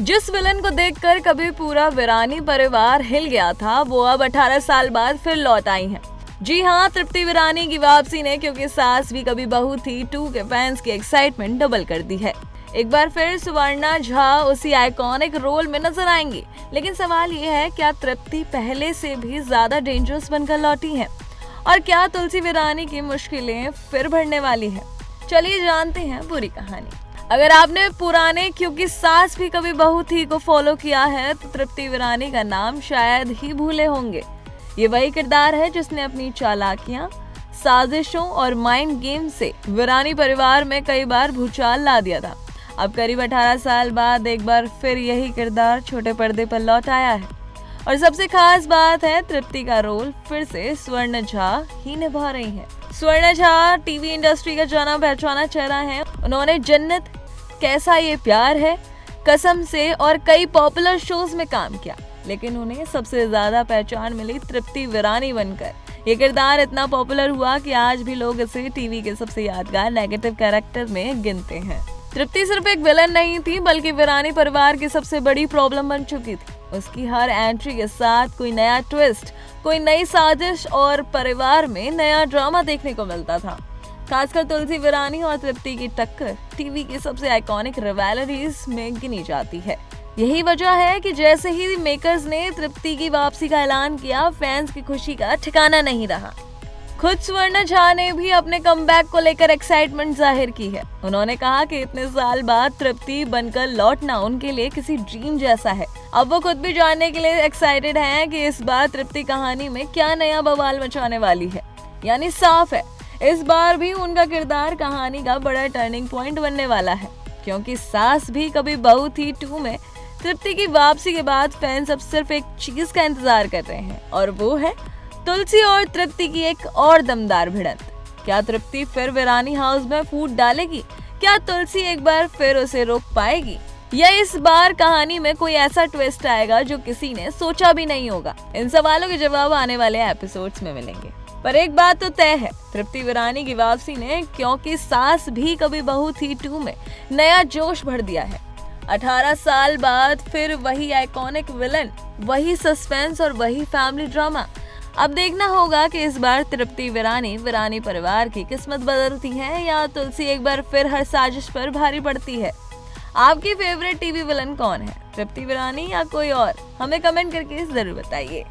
जिस विलन को देखकर कभी पूरा वीरानी परिवार हिल गया था, वो अब 18 साल बाद फिर लौट आई हैं। जी हाँ, तृप्ति वीरानी की वापसी ने क्योंकि सास भी कभी बहू थी 2 के फैंस की एक्साइटमेंट डबल कर दी है। एक बार फिर सुवर्णा झा उसी आइकॉनिक रोल में नजर आएंगी, लेकिन सवाल ये है, क्या तृप्ति पहले से भी ज्यादा डेंजरस बनकर लौटी हैं? और क्या तुलसी वीरानी की मुश्किलें फिर बढ़ने वाली है? चलिए जानते हैं पूरी कहानी। अगर आपने पुराने क्योंकि सास भी कभी बहू थी को फॉलो किया है तो तृप्ति वीरानी का नाम शायद ही भूले होंगे। ये वही किरदार है जिसने अपनी चालाकियां, साजिशों और माइंड गेम से वीरानी परिवार में कई बार भूचाल ला दिया था। अब करीब 18 साल बाद एक बार फिर यही किरदार छोटे पर्दे पर लौट आया है और सबसे खास बात है, तृप्ति का रोल फिर से सुवर्णा झा ही निभा रही है। सुवर्णा झा टीवी इंडस्ट्री का जाना पहचाना चेहरा है। उन्होंने जन्नत, कैसा ये प्यार है, कसम से और कई पॉपुलर शोज में काम किया, लेकिन उन्हें सबसे ज्यादा पहचान मिली तृप्ति वीरानी बनकर। ये किरदार इतना पॉपुलर हुआ कि आज भी लोग इसे टीवी के सबसे यादगार नेगेटिव कैरेक्टर में गिनते हैं। तृप्ति सिर्फ एक विलन नहीं थी, बल्कि वीरानी परिवार की सबसे बड़ी प्रॉब्लम बन चुकी थी। उसकी हर एंट्री के साथ कोई नया ट्विस्ट, कोई नई साजिश और परिवार में नया ड्रामा देखने को मिलता था। खासकर तुलसी वीरानी और तृप्ति की टक्कर टीवी की सबसे आइकॉनिक रिवैलिटीज में गिनी जाती है। यही वजह है कि जैसे ही मेकर्स ने तृप्ति की वापसी का ऐलान किया, फैंस की खुशी का ठिकाना नहीं रहा। खुद सुवर्णा झा ने भी अपने कमबैक को लेकर एक्साइटमेंट जाहिर की है। उन्होंने कहा कि इतने साल बाद तृप्ति बनकर लौटना उनके लिए किसी ड्रीम जैसा है। अब वो खुद भी जानने के लिए एक्साइटेड हैं कि इस बार तृप्ति कहानी में क्या नया बवाल मचाने वाली है। यानी साफ है, इस बार भी उनका किरदार कहानी का बड़ा टर्निंग पॉइंट बनने वाला है, क्योंकि सास भी कभी बहू थी 2 में तृप्ति की वापसी के बाद फैंस अब सिर्फ एक चीज का इंतजार कर रहे हैं, और वो है तुलसी और तृप्ति की एक और दमदार भिड़ंत। क्या तृप्ति फिर वीरानी हाउस में फूट डालेगी? क्या तुलसी एक बार फिर उसे रोक पाएगी, या इस बार कहानी में कोई ऐसा ट्विस्ट आएगा जो किसी ने सोचा भी नहीं होगा? इन सवालों के जवाब आने वाले एपिसोड्स में मिलेंगे। पर एक बात तो तय है, तृप्ति वीरानी की वापसी ने क्योंकि सास भी कभी बहू थी 2 में नया जोश भर दिया है। 18 साल बाद फिर वही आइकॉनिक विलन, वही सस्पेंस और वही फैमिली ड्रामा। अब देखना होगा कि इस बार तृप्ति वीरानी परिवार की किस्मत बदलती है या तुलसी एक बार फिर हर साजिश पर भारी पड़ती है। आपकी फेवरेट टीवी विलन कौन है, तृप्ति वीरानी या कोई और? हमें कमेंट करके जरूर बताइए।